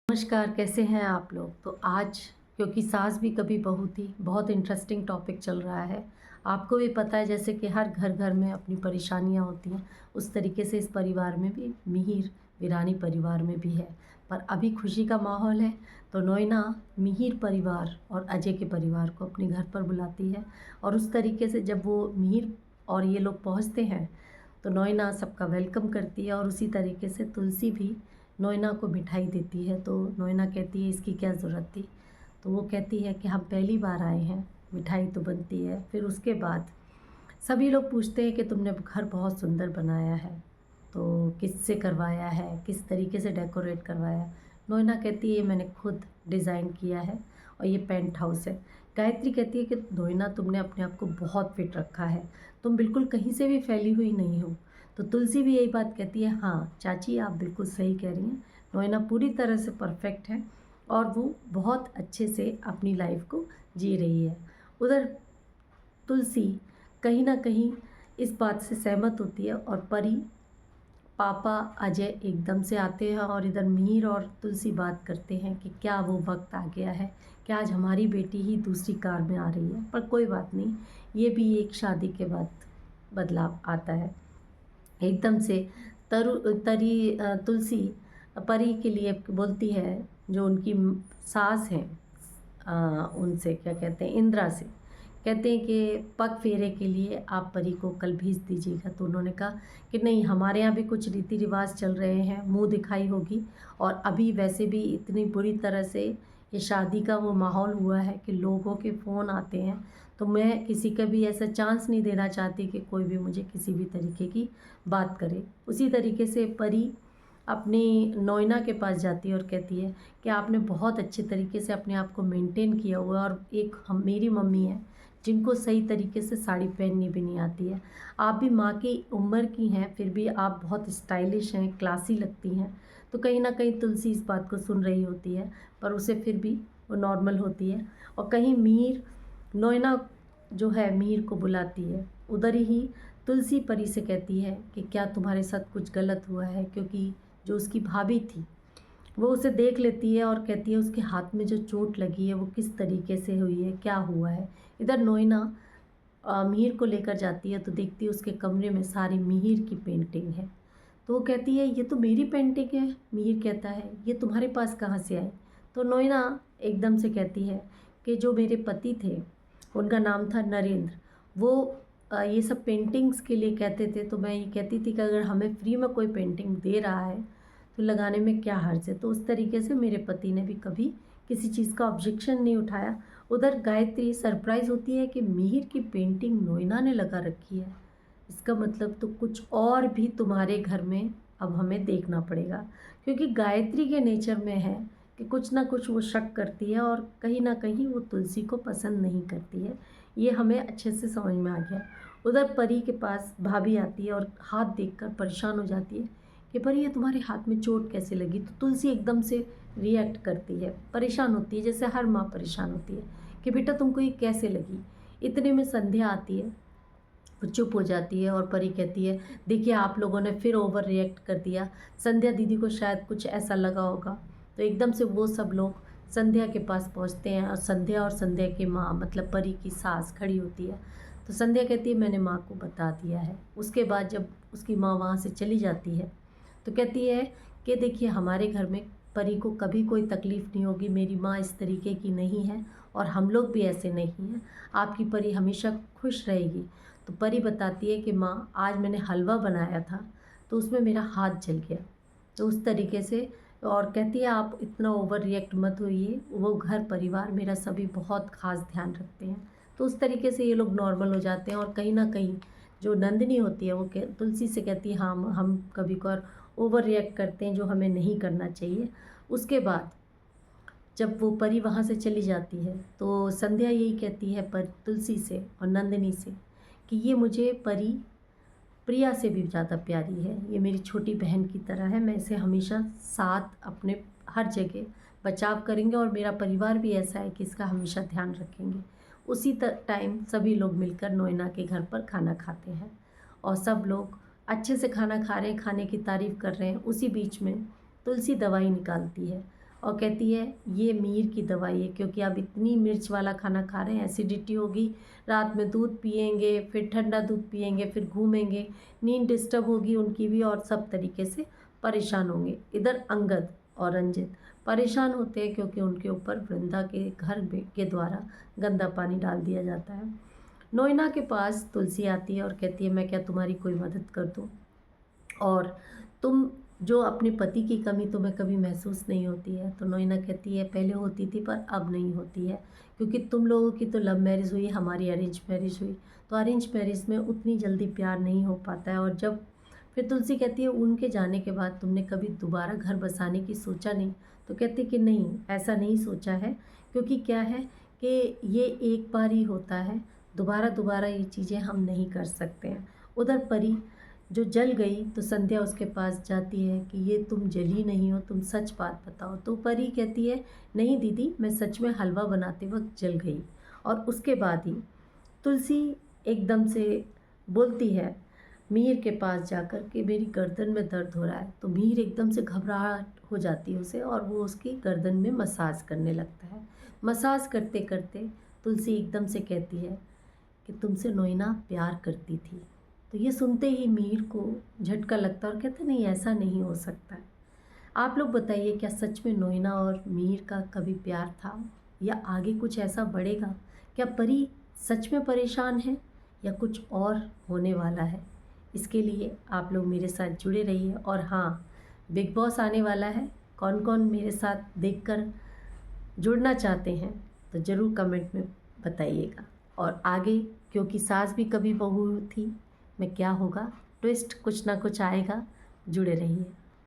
नमस्कार, कैसे हैं आप लोग? तो आज क्योंकि सास भी कभी बहू थी, बहुत इंटरेस्टिंग टॉपिक चल रहा है। आपको भी पता है जैसे कि हर घर-घर में अपनी परेशानियाँ होती हैं, उस तरीके से इस परिवार में भी मिहिर वीरानी परिवार में भी है। पर अभी खुशी का माहौल है, तो नोएना मिहिर परिवार और अजय के परिवार को अपने घर पर बुलाती है और उस तरीके से जब वो मिहिर और ये लोग पहुँचते हैं, तो नोएना सबका वेलकम करती है और उसी तरीके से तुलसी भी नोएना को मिठाई देती है। तो नोएना कहती है इसकी क्या ज़रूरत थी? तो वो कहती है कि हम पहली बार आए हैं, मिठाई तो बनती है। फिर उसके बाद सभी लोग पूछते हैं कि तुमने घर बहुत सुंदर बनाया है, तो किससे करवाया है, किस तरीके से डेकोरेट करवाया है? नोएना कहती है मैंने खुद डिज़ाइन किया है और ये पेंट हाउस है। गायत्री कहती है कि नोएना तुमने अपने आप को बहुत फिट रखा है, तुम बिल्कुल कहीं से भी फैली हुई नहीं हो। तो तुलसी भी यही बात कहती है, हाँ चाची आप बिल्कुल सही कह रही हैं, नोएना पूरी तरह से परफेक्ट है और वो बहुत अच्छे से अपनी लाइफ को जी रही है। उधर तुलसी कहीं ना कहीं इस बात से सहमत होती है और परी, पापा, अजय एकदम से आते हैं और इधर मीर और तुलसी बात करते हैं कि क्या वो वक्त आ गया है कि आज हमारी बेटी ही दूसरी कार में आ रही है। पर कोई बात नहीं, ये भी एक शादी के बाद बदलाव आता है। एकदम से तुलसी परी के लिए बोलती है, जो उनकी सास हैं, उनसे क्या कहते हैं, इंदिरा से कहते हैं कि पग फेरे के लिए आप परी को कल भेज दीजिएगा। तो उन्होंने कहा कि नहीं, हमारे यहाँ भी कुछ रीति रिवाज चल रहे हैं, मुंह दिखाई होगी और अभी वैसे भी इतनी बुरी तरह से ये शादी का वो माहौल हुआ है कि लोगों के फ़ोन आते हैं, तो मैं किसी का भी ऐसा चांस नहीं देना चाहती कि कोई भी मुझे किसी भी तरीके की बात करे। उसी तरीके से परी अपनी नोएना के पास जाती है और कहती है कि आपने बहुत अच्छे तरीके से अपने आप को मेंटेन किया हुआ है और एक हम मेरी मम्मी है जिनको सही तरीके से साड़ी पहननी भी नहीं आती है। आप भी माँ की उम्र की हैं, फिर भी आप बहुत स्टाइलिश हैं, क्लासी लगती हैं। तो कहीं ना कहीं तुलसी इस बात को सुन रही होती है, पर उसे फिर भी वो नॉर्मल होती है। और कहीं मीर नोएना जो है मीर को बुलाती है, उधर ही तुलसी परी से कहती है कि क्या तुम्हारे साथ कुछ गलत हुआ है, क्योंकि जो उसकी भाभी थी वो उसे देख लेती है और कहती है उसके हाथ में जो चोट लगी है वो किस तरीके से हुई है, क्या हुआ है। इधर नोएना मिहिर को लेकर जाती है तो देखती है उसके कमरे में सारी मिहिर की पेंटिंग है। तो वो कहती है ये तो मेरी पेंटिंग है। मिहिर कहता है ये तुम्हारे पास कहाँ से आई? तो नोएना एकदम से कहती है कि जो मेरे पति थे, उनका नाम था नरेंद्र, वो ये सब पेंटिंग्स के लिए कहते थे। तो मैं ये कहती थी कि अगर हमें फ्री में कोई पेंटिंग दे रहा है तो लगाने में क्या हर्ज है। तो उस तरीके से मेरे पति ने भी कभी किसी चीज़ का ऑब्जेक्शन नहीं उठाया। उधर गायत्री सरप्राइज़ होती है कि मिहिर की पेंटिंग नोएना ने लगा रखी है। इसका मतलब तो कुछ और भी तुम्हारे घर में अब हमें देखना पड़ेगा, क्योंकि गायत्री के नेचर में है कि कुछ ना कुछ वो शक करती है और कहीं ना कहीं वो तुलसी को पसंद नहीं करती है। ये हमें अच्छे से समझ में आ गया। उधर परी के पास भाभी आती है और हाथ देखकर परेशान हो जाती है कि परी ये तुम्हारे हाथ में चोट कैसे लगी? तो तुलसी एकदम से रिएक्ट करती है, परेशान होती है, जैसे हर माँ परेशान होती है कि बेटा तुमको ये कैसे लगी। इतने में संध्या आती है, वो चुप हो जाती है और परी कहती है देखिए आप लोगों ने फिर ओवर रिएक्ट कर दिया, संध्या दीदी को शायद कुछ ऐसा लगा होगा। तो एकदम से वो सब लोग संध्या के पास पहुंचते हैं और संध्या की माँ मतलब परी की सास खड़ी होती है। तो संध्या कहती है मैंने माँ को बता दिया है। उसके बाद जब उसकी माँ वहाँ से चली जाती है तो कहती है कि देखिए हमारे घर में परी को कभी कोई तकलीफ़ नहीं होगी, मेरी माँ इस तरीके की नहीं है और हम लोग भी ऐसे नहीं हैं, आपकी परी हमेशा खुश रहेगी। तो परी बताती है कि माँ आज मैंने हलवा बनाया था तो उसमें मेरा हाथ जल गया। तो उस तरीके से और कहती है आप इतना ओवर रिएक्ट मत होइए, वो घर परिवार मेरा सभी बहुत ख़ास ध्यान रखते हैं। तो उस तरीके से ये लोग नॉर्मल हो जाते हैं और कहीं ना कहीं जो नंदिनी होती है वो तुलसी से कहती है हाँ हम कभी कभार ओवर रिएक्ट करते हैं जो हमें नहीं करना चाहिए। उसके बाद जब वो परी वहाँ से चली जाती है तो संध्या यही कहती है पर तुलसी से और नंदिनी से कि ये मुझे परी प्रिया से भी ज़्यादा प्यारी है, ये मेरी छोटी बहन की तरह है, मैं इसे हमेशा साथ अपने हर जगह बचाव करेंगे और मेरा परिवार भी ऐसा है कि इसका हमेशा ध्यान रखेंगे। उसी टाइम सभी लोग मिलकर नोएना के घर पर खाना खाते हैं और सब लोग अच्छे से खाना खा रहे हैं, खाने की तारीफ़ कर रहे हैं। उसी बीच में तुलसी दवाई निकालती है और कहती है ये मीर की दवाई है, क्योंकि आप इतनी मिर्च वाला खाना खा रहे हैं, एसिडिटी होगी, रात में दूध पिएंगे, फिर ठंडा दूध पिएंगे, फिर घूमेंगे, नींद डिस्टर्ब होगी उनकी भी, और सब तरीके से परेशान होंगे। इधर अंगद और रंजित परेशान होते हैं क्योंकि उनके ऊपर वृंदा के घर के द्वारा गंदा पानी डाल दिया जाता है। नोइना के पास तुलसी आती है और कहती है मैं क्या तुम्हारी कोई मदद कर दूँ, और तुम जो अपने पति की कमी तुम्हें कभी महसूस नहीं होती है। तो नोइना कहती है पहले होती थी पर अब नहीं होती है, क्योंकि तुम लोगों की तो लव मैरिज हुई, हमारी अरेंज मैरिज हुई, तो अरेंज मैरिज में उतनी जल्दी प्यार नहीं हो पाता है। और जब फिर तुलसी कहती है उनके जाने के बाद तुमने कभी दोबारा घर बसाने की सोचा नहीं, तो कहती कि नहीं, ऐसा नहीं सोचा है, क्योंकि क्या है कि ये एक बार ही होता है, दोबारा दोबारा ये चीज़ें हम नहीं कर सकते हैं। उधर परी जो जल गई तो संध्या उसके पास जाती है कि ये तुम जली नहीं हो, तुम सच बात बताओ। तो परी कहती है नहीं दीदी, मैं सच में हलवा बनाते वक्त जल गई। और उसके बाद ही तुलसी एकदम से बोलती है मीर के पास जाकर कि मेरी गर्दन में दर्द हो रहा है। तो मीर एकदम से घबराहट हो जाती है उसे, और वो उसकी गर्दन में मसाज करने लगता है। मसाज करते करते तुलसी एकदम से कहती है कि तुमसे नोइना प्यार करती थी। तो ये सुनते ही मीर को झटका लगता है और कहते नहीं, ऐसा नहीं हो सकता है। आप लोग बताइए, क्या सच में नोइना और मीर का कभी प्यार था, या आगे कुछ ऐसा बढ़ेगा? क्या परी सच में परेशान है, या कुछ और होने वाला है? इसके लिए आप लोग मेरे साथ जुड़े रहिए। और हाँ, बिग बॉस आने वाला है, कौन कौन मेरे साथ देखकर जुड़ना चाहते हैं तो ज़रूर कमेंट में बताइएगा। और आगे, क्योंकि सास भी कभी बहू थी, में क्या होगा, ट्विस्ट कुछ ना कुछ आएगा, जुड़े रहिए।